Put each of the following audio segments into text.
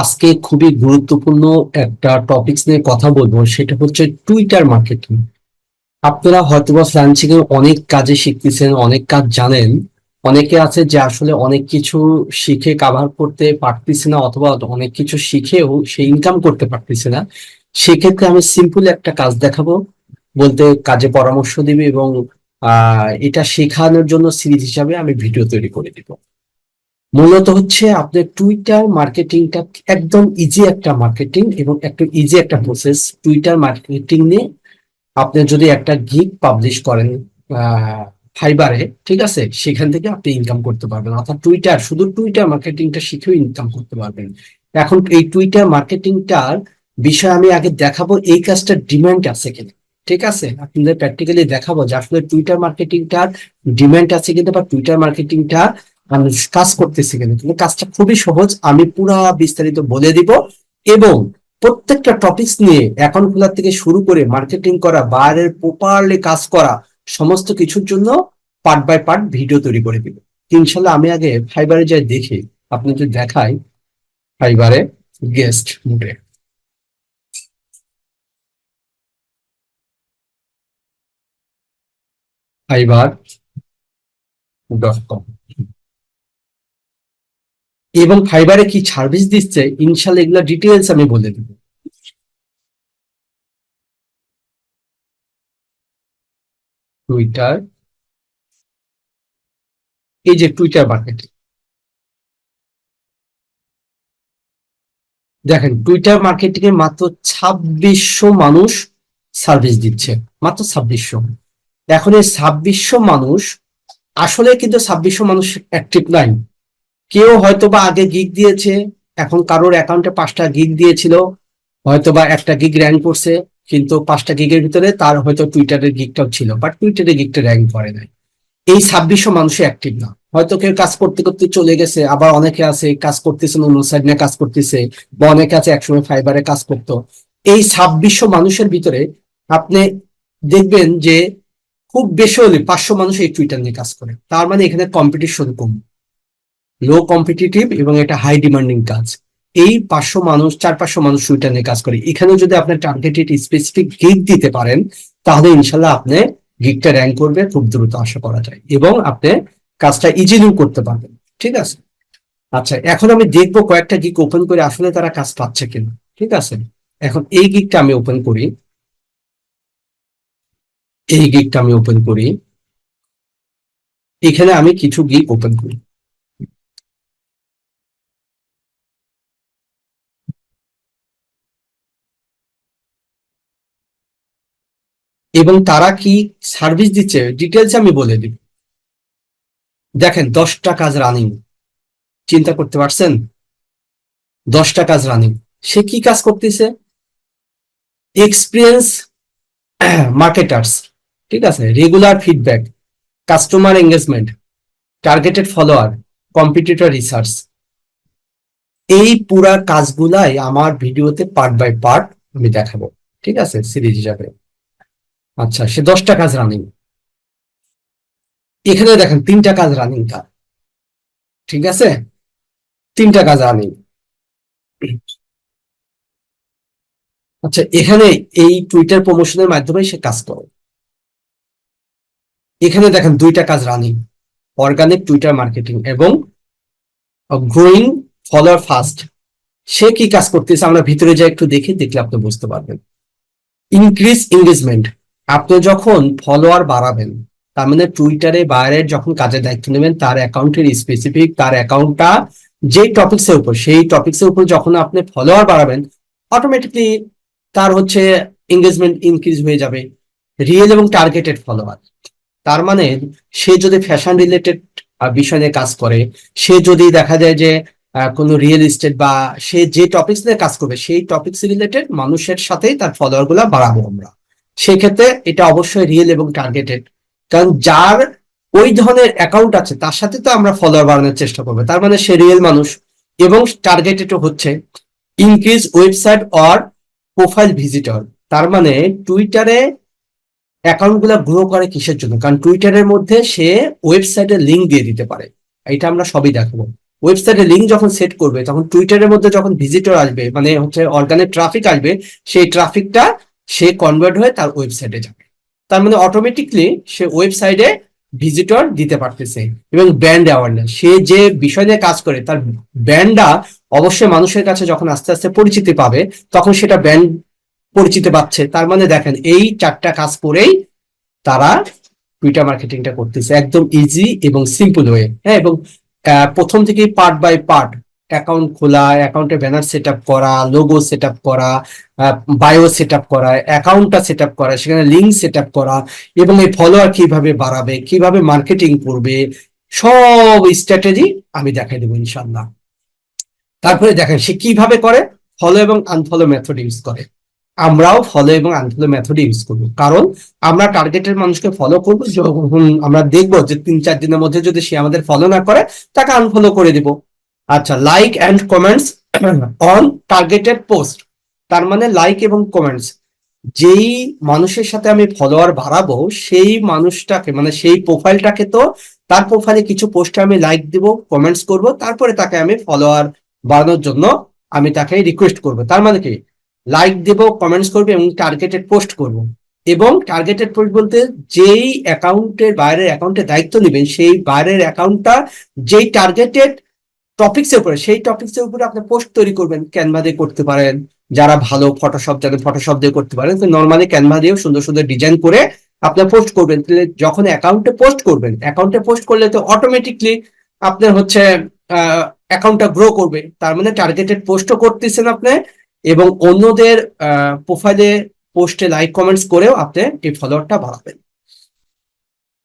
আজকে খুবই গুরুত্বপূর্ণ একটা টপিকস নিয়ে কথা বলবো, সেটা হচ্ছে টুইটার মার্কেটিং। আপনারা হয়তোবা ফ্রিল্যান্সিং এ অনেক কাজে শিখতেছেন, অনেক কাজ জানেন। অনেকে আছে যে আসলে অনেক কিছু শিখে কাভার করতে পারতেছে না, অথবা অনেক কিছু শিখেও সে ইনকাম করতে পারতেছে না। সেক্ষেত্রে আমি সিম্পল একটা কাজ দেখাবো, বলতে কাজে পরামর্শ দিবে, এবং এটা শেখানোর জন্য সিরিজ হিসাবে আমি ভিডিও তৈরি করে দিব। মূলত হচ্ছে আপনার টুইটার মার্কেটিংটা একদম ইজি একটা মার্কেটিং এবং একটা ইজি একটা প্রসেস। টুইটার মার্কেটিং নিয়ে আপনি যদি একটা গিগ পাবলিশ করেন ফাইবারে, ঠিক আছে, সেখান থেকে আপনি ইনকাম করতে পারবেন। অর্থাৎ টুইটার, শুধু টুইটার মার্কেটিংটা শিখেও ইনকাম করতে পারবেন। এখন এই টুইটার মার্কেটিংটার বিষয় আমি আগে দেখাবো এই কাজটার ডিমান্ড আছে কিনা। ঠিক আছে, আপনাদের প্র্যাকটিক্যালি দেখাবো যে আসলে টুইটার মার্কেটিংটার ডিমান্ড আছে কিনা, বা টুইটার মার্কেটিংটা মানুষ কাজ করতেছে কিনা। কিন্তু কাজটা খুবই সহজ, আমি পুরা বিস্তারিত বলে দিব। এবং প্রত্যেকটা টপিকস নিয়ে অ্যাকাউন্ট খোলা থেকে শুরু করে মার্কেটিং করা, বাইরের প্রপারলি কাজ করা, সমস্ত কিছুর জন্য পার্ট বাই পার্ট ভিডিও তৈরি করে দিব ইনশাল্লাহ। আমি আগে ফাইবারে যাই দেখি, আপনি যদি দেখাই ফাইবারে গেস্ট মুডে fiverr.com, এবং ফাইবারে কি সার্ভিস দিচ্ছে ইনশাল্লাহ এগুলা ডিটেলস আমি বলে দিব। টুইটার, এই যে টুইটার মার্কেটিং, দেখেন টুইটার মার্কেটিং এ মাত্র 2600 মানুষ সার্ভিস দিচ্ছে, মাত্র 2600। এখন এই 2600 মানুষ, আসলে কিন্তু 2600 মানুষ অ্যাক্টিভ নাই। কেউ হয়তোবা আগে গিগ দিয়েছে, এখন কারোর অ্যাকাউন্টে 5টা গিগ দিয়েছিল, হয়তোবা একটা গিগ র্যাঙ্ক করছে, কিন্তু 5টা গিগের ভিতরে তার হয়তো টুইটারের গিগটাও ছিল, বাট টুইটারের গিগটা র্যাঙ্ক করে নাই। এই 2600 মানুষই অ্যাক্টিভ না। হয়তো কেউ কাজ করতে করতে চলে গেছে, আবার অনেকে আছে কাজ করতেছে অন্য সাইড নিয়ে কাজ করতেছে, বা অনেকে আছে একসময় ফাইবারে কাজ করতো। এই 2600 মানুষের ভিতরে আপনি দেখবেন যে খুব বেশি হলে 500 মানুষ এই টুইটার নিয়ে কাজ করে। তার মানে এখানে কম্পিটিশন কম, লো কম্পিটিটিভ, এবং এটা হাই ডিমান্ডিং কাজ। এই 500 মানুষ, 400-500 মানুষ টুইটার নিয়ে কাজ করে। এখানে যদি আপনি টার্গেটেড স্পেসিফিক গিগ দিতে পারেন, তাহলে ইনশাল্লাহ আপনি গিগটা র্যাঙ্ক করবে খুব দ্রুত, আশা করা যায়, এবং আপনি কাজটা ইজিলিও করতে পারবেন। ঠিক আছে, আচ্ছা, এখন আমি দেখবো কয়েকটা গিগ ওপেন করে আসলে তারা কাজ পাচ্ছে কিনা। ঠিক আছে, এখন এই গিগটা আমি ওপেন করি, এই গিগটা আমি ওপেন করি, এখানে আমি কিছু গিগ ওপেন করি, এবং তারা কি সার্ভিস দিচ্ছে ডিটেলস আমি বলে দিব। দেখেন 10টা কাজ রানিং, চিন্তা করতে পারছেন? 10টা কাজ রানিং। সে কি কাজ করতেছে? এক্সপিরিয়েন্স মার্কেটার্স, ঠিক আছে, regular feedback, customer engagement, targeted follower, competitor research. এই পুরা কাজগুলাই আমার ভিডিওতে পার্ট বাই পার্ট আমি দেখাবো, ঠিক আছে, সিরিজ হিসাবে। আচ্ছা, সে 10টা কাজ রানিং। এখানে দেখেন 3টা কাজ রানিং তার, ঠিক আছে, 3টা কাজ রানিং। আচ্ছা, এখানে এই টুইটার প্রমোশনের মাধ্যমে সে কাজ করে। এখানে দেখেন 2টা কাজ রানিং, অর্গানিক টুইটার মার্কেটিং এবং গ্রোয়িং ফলোয়ার ফাস্ট। সে কি কাজ করতেছে আমরা ভিতরে যাই একটু দেখি, দেখলে আপনি বুঝতে পারবেন। ইনক্রিজ এঙ্গেজমেন্ট, আপনি যখন ফলোয়ার বাড়াবেন, তার মানে টুইটারে বাইরের যখন কাজের দায়িত্ব নেবেন, তার অ্যাকাউন্টের স্পেসিফিক, তার অ্যাকাউন্টটা যে টপিক্সের উপর, সেই টপিক্সের উপর যখন আপনি ফলোয়ার বাড়াবেন, অটোমেটিকলি তার হচ্ছে এঙ্গেজমেন্ট ইনক্রিজ হয়ে যাবে। রিয়েল এবং টার্গেটেড ফলোয়ার, তার মানে সে যদি ফ্যাশন রিলেটেড বিষয় নিয়ে কাজ করে, সে যদি দেখা যায় যে কোনো রিয়েল এস্টেট, বা সে যে টপিক্স নিয়ে কাজ করবে সেই টপিক্স রিলেটেড মানুষের সাথেই তার ফলোয়ার গুলা বাড়াবো আমরা। সেক্ষেত্রে এটা অবশ্যই রিয়েল এবং টার্গেটেড, কারণ যার ওই ধরনের অ্যাকাউন্ট আছে তার সাথে তো আমরা ফলোয়ার বাড়ানোর চেষ্টা করবো, তার মানে সে রিয়েল মানুষ। এবং টার্গেটেড হচ্ছে increase website or profile visitor, তার মানে টুইটারে অ্যাকাউন্ট গুলা গ্রো করে কিসের জন্য, কারণ টুইটারের মধ্যে সে ওয়েবসাইটের লিঙ্ক দিয়ে দিতে পারে। এটা আমরা সবই দেখাবো। ওয়েবসাইটে লিঙ্ক যখন সেট করবে তখন টুইটারের মধ্যে যখন ভিজিটর আসবে, মানে হচ্ছে অর্গানিক ট্রাফিক আসবে, সেই ট্রাফিকটা সে কনভার্ট হয়ে তার ওয়েবসাইটে যাবে। তার মানে অটোমেটিকলি সে ওয়েবসাইটে ভিজিটর দিতে পারতেছে। এবং ব্র্যান্ড অ্যাওয়ারনেস, সে যে বিষয় নিয়ে কাজ করে তার ব্র্যান্ডটা অবশ্যই মানুষের কাছে যখন আস্তে আস্তে পরিচিতি পাবে, তখন সেটা ব্র্যান্ড পরিচিতি পাচ্ছে। তার মানে দেখেন এই 4টা কাজ করেই তারা টুইটার মার্কেটিংটা করতেছে একদম ইজি এবং সিম্পল ওয়ে। হ্যাঁ, এবং প্রথম থেকেই পার্ট বাই পার্ট, অ্যাকাউন্ট খোলা, অ্যাকাউন্টে ব্যানার সেট আপ করা, লোগো সেট আপ করা, বায়ো সেট আপ করা, অ্যাকাউন্টটা সেট আপ করা, সেখানে লিঙ্ক সেট আপ করা, এবং এই ফলোয়ার কিভাবে বাড়াবে, কিভাবে মার্কেটিং করবে, সব স্ট্র্যাটেজি আমি দেখাই দেবো ইনশাল্লাহ। তারপরে দেখেন সে কিভাবে করে, ফলো এবং আনফলো মেথড ইউজ করে। আমরাও ফলো এবং আনফলো মেথড ইউজ করবো, কারণ আমরা টার্গেটের মানুষকে ফলো করবো, যখন আমরা দেখবো যে 3-4 দিনের মধ্যে যদি সে আমাদের ফলো না করে, তাকে আনফলো করে দিব। আচ্ছা, like and comments on targeted post. তার মানে লাইক এবং কমেন্টস, যেই মানুষের সাথে আমি ফলোয়ার বাড়াবো সেই মানুষটাকে, মানে সেই প্রোফাইলটাকে, তো তার প্রোফাইলে কিছু পোস্টে আমি লাইক দিব, কমেন্টস করব, তারপরে তাকে আমি ফলোয়ার বাড়ানোর জন্য আমি তাকে রিকোয়েস্ট করব। তার মানে কি, লাইক দেব, কমেন্টস করবে এবং টার্গেটেড পোস্ট করব। এবং টার্গেটেড পোস্ট বলতে যেই অ্যাকাউন্টের বাইরের অ্যাকাউন্টের দায়িত্ব নেবেন, সেই বাইরের অ্যাকাউন্টটা যেই টার্গেটেড টপিক্স এর উপরে, সেই টপিক্স এর উপরে আপনি পোস্ট তৈরি করবেন। ক্যানভা দিয়ে করতে পারেন, যারা ভালো ফটোশপ জানেন ফটোশপ দিয়ে করতে পারেন, নর্মালি ক্যানভা দিয়েও সুন্দর সুন্দর ডিজাইন করে আপনার পোস্ট করবেন। তাহলে যখন অ্যাকাউন্টে পোস্ট করবেন, অ্যাকাউন্টে পোস্ট করলে তো অটোমেটিকলি আপনার হচ্ছে অ্যাকাউন্টটা গ্রো করবে। তার মানে টার্গেটেড পোস্টও করতেছেন আপনি, এবং অন্যদের প্রোফাইলে পোস্টে লাইক কমেন্টস করেও আপনি এই ফলোয়ারটা বাড়াবেন।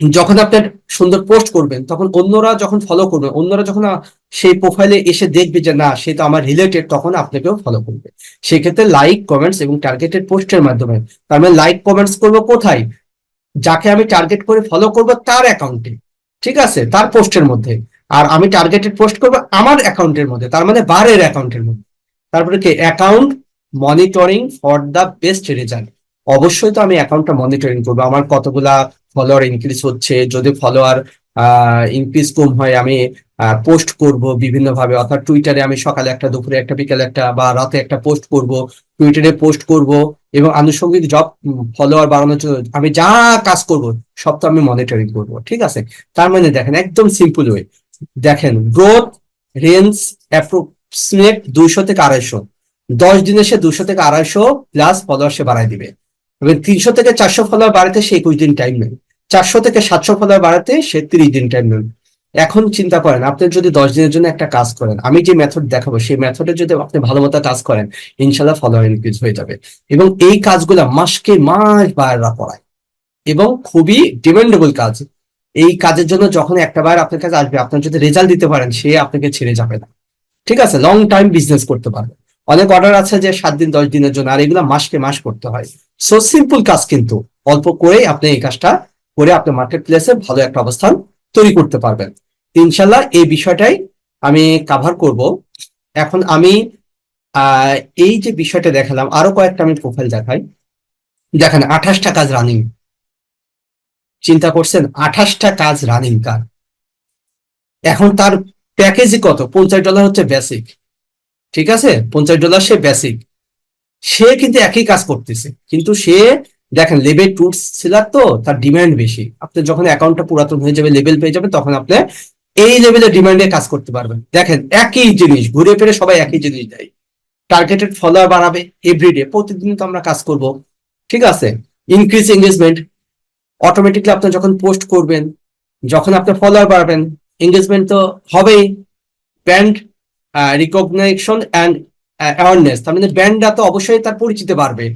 যখন আপনার সুন্দর পোস্ট করবেন, তখন অন্যরা যখন ফলো করবে, অন্যরা যখন সেই প্রোফাইলে এসে দেখবে যে না সে তো আমার রিলেটেড, তখন আপনাকেও ফলো করবে। সেক্ষেত্রে লাইক কমেন্টস এবং টার্গেটেড পোস্টের মাধ্যমে। তার মানে লাইক কমেন্টস করবো কোথায়, যাকে আমি টার্গেট করে ফলো করব তার অ্যাকাউন্টে, ঠিক আছে, তার পোস্টের মধ্যে। আর আমি টার্গেটেড পোস্ট করব আমার অ্যাকাউন্টের মধ্যে, তার মানে বারের অ্যাকাউন্টের মধ্যে। তারপরে কি, account monitoring for the best result. অবশ্যই তো আমি অ্যাকাউন্টটা মনিটরিং করবো, আমার কতগুলা ফলোয়ার ইনক্রিজ হচ্ছে। যদি ফলোয়ার ইনক্রিজ কম হয়, আমি পোস্ট করব বিভিন্ন ভাবে, অর্থাৎ টুইটারে আমি সকালে একটা, দুপুরে একটা, বিকালে একটা, বা রাতে একটা পোস্ট করব, টুইটারে পোস্ট করব। এবং আনুষঙ্গিক জব ফলোয়ার বাড়ানোর জন্য আমি যা কাজ করব সব তো আমি মনিটরিং করব, ঠিক আছে। তার মানে দেখেন একদম সিম্পল ওয়ে। দেখেন, গ্রোথ রেঞ্জ অ্যাপ্রক্সিমেট 200 থেকে 250। 10 দিনে সে 200 থেকে 250 প্লাস ফলোয়ার সে বাড়াই দিবে। এবং 300 থেকে 400 ফলোয়ার বাড়াতে সে 21 দিন টাইম নেবে। 400 থেকে 700 ফলোয়ার বাড়াতে সে 30 দিন টাইম নেবে। এখন চিন্তা করেন, আপনি যদি 10 দিনের জন্য একটা কাজ করেন, আমি যে মেথড দেখাবো সেই মেথডে যদি আপনি ভালো মতো কাজ করেন, ইনশাল্লাহ ফলোয়ার ইনক্রিজ হয়ে যাবে। এবং এই কাজগুলা মাসকে মাস বাইররা করায়, এবং খুবই ডিমান্ডেবল কাজ। এই কাজের জন্য যখন একটা বার আপনার কাছে আসবে, আপনার যদি রেজাল্ট দিতে পারেন, সে আপনাকে ছেড়ে যাবে না, ঠিক আছে। লং টাইম বিজনেস করতে পারবে। অনেক অর্ডার আছে যে 7 দিন 10 দিনের জন্য, আর এগুলো মাসকে মাস করতে হয়। সো সিম্পল কাজ, কিন্তু অল্প করেই আপনি এই কাজটা করে আপনার মার্কেট প্লেসে ভালো একটা অবস্থান তৈরি করতে পারবেন। ইনশাল্লাহ এই বিষয়টাই আমি কাভার করব। এখন আমি আহ এই যে বিষয়টা দেখালাম, আরো কয়েকটা আমি প্রোফাইল দেখাই। দেখেন 28টা কাজ রানিং। চিন্তা করছেন, 28টা কাজ রানিং কার। এখন তার প্যাকেজই কত, $50 হচ্ছে বেসিক, ঠিক আছে, $50 সে বেসিক। সে কিন্তু একই কাজ করতেছে, কিন্তু সে দেখেন লেভেল 2 সেলার, তো তার ডিমান্ড বেশি। আপনি যখন অ্যাকাউন্টটা পুরাতন হয়ে যাবে, লেভেল পেয়ে যাবে, তখন আপনি এই লেভেলের ডিমান্ডে কাজ করতে পারবেন। দেখেন একই জিনিস ঘুরে ফিরে সবাই একই জিনিস দেয়, টার্গেটেড ফলোয়ার বাড়াবে এভরিডে, প্রতিদিন তো আমরা কাজ করব, ঠিক আছে। ইনক্রিজ এঙ্গেজমেন্ট, অটোমেটিকলি আপনি যখন পোস্ট করবেন, যখন আপনি ফলোয়ার বাড়াবেন, এঙ্গেজমেন্ট তো হবেই। ব্র্যান্ড রিকগনিশন অ্যান্ড অ্যাওয়ারনেস, তার মানে ব্র্যান্ডটা তো অবশ্যই তার পরিচিতি বাড়বে।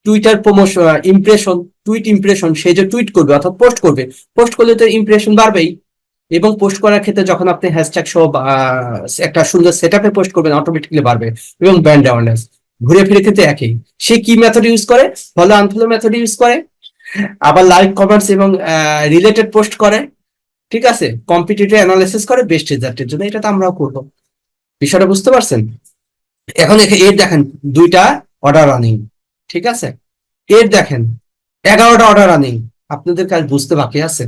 Twitter promotion, impression, tweet impression, সে যে টুইট করবে অর্থাৎ পোস্ট করবে, পোস্ট করলে তো ইমপ্রেশন বাড়বেই। এবং পোস্ট করার ক্ষেত্রে যখন আপনি হ্যাশট্যাগ সহ একটা সুন্দর সেট আপে পোস্ট করবেন, অটোমেটিকলি বাড়বে। এবং ব্র্যান্ড অ্যাওয়ারনেস ঘুরে ফিরে ক্ষেত্রে একই। সে কি মেথড ইউজ করে, ফলো আনফলো মেথড ইউজ করে, আবার লাইক কমেন্টস এবং রিলেটেড পোস্ট করে, ঠিক আছে, কম্পিটিটিভ অ্যানালিসিস করে বেস্ট রেজাল্টের জন্য। এটা তো আমরাও করবো। বিষয়টা বুঝতে পারছেন? এখন এর দেখেন 2টা অর্ডার রানিং, ঠিক আছে। এর দেখেন 11টা অর্ডার রানিং, আপনাদের কাজ বুঝতে বাকি আছে।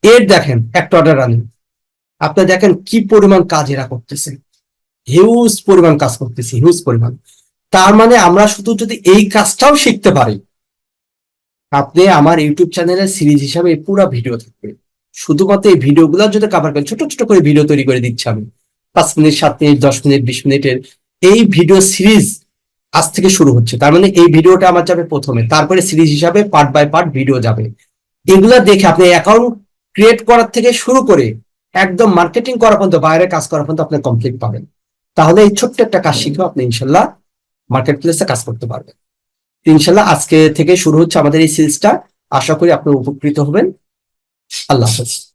এর দেখেন একটা অর্ডার রানিং, আপনি দেখেন কি পরিমাণ কাজ এরা করতেছে, হিউজ পরিমাণ কাজ করতেছে, হিউজ পরিমাণ। তার মানে আমরা শুধু যদি এই কাজটাও শিখতে পারি, আপনি আমার ইউটিউব চ্যানেলের সিরিজ হিসাবে এই পুরো ভিডিও থাকবে, শুধুমাত্র এই ভিডিওগুলো যদি কভার করেন, ছোট ছোট করে ভিডিও তৈরি করে দিচ্ছি আমি, 5 মিনিট, 7 মিনিট, 10 মিনিট, 20 মিনিটের এই ভিডিও সিরিজ আজ থেকে শুরু হচ্ছে। তার মানে এই ভিডিওটা আমার যাবে প্রথমে, তারপরে সিরিজ হিসাবে পার্ট বাই পার্ট ভিডিও যাবে। এগুলা দেখে আপনি অ্যাকাউন্ট ক্রিয়েট করার থেকে শুরু করে একদম মার্কেটিং করা পর্যন্ত, বাইরে কাজ করা পর্যন্ত আপনি কমপ্লিট পাবেন। তাহলে এই ছোট্ট একটা কাজ শিখে আপনি ইনশাল্লাহ মার্কেট প্লেসে কাজ করতে পারবেন। ইনশাল্লাহ আজকে থেকে শুরু হচ্ছে আমাদের এই সিরিজটা। আশা করি আপনি উপকৃত হবেন। আল্লাহ হাফেজ।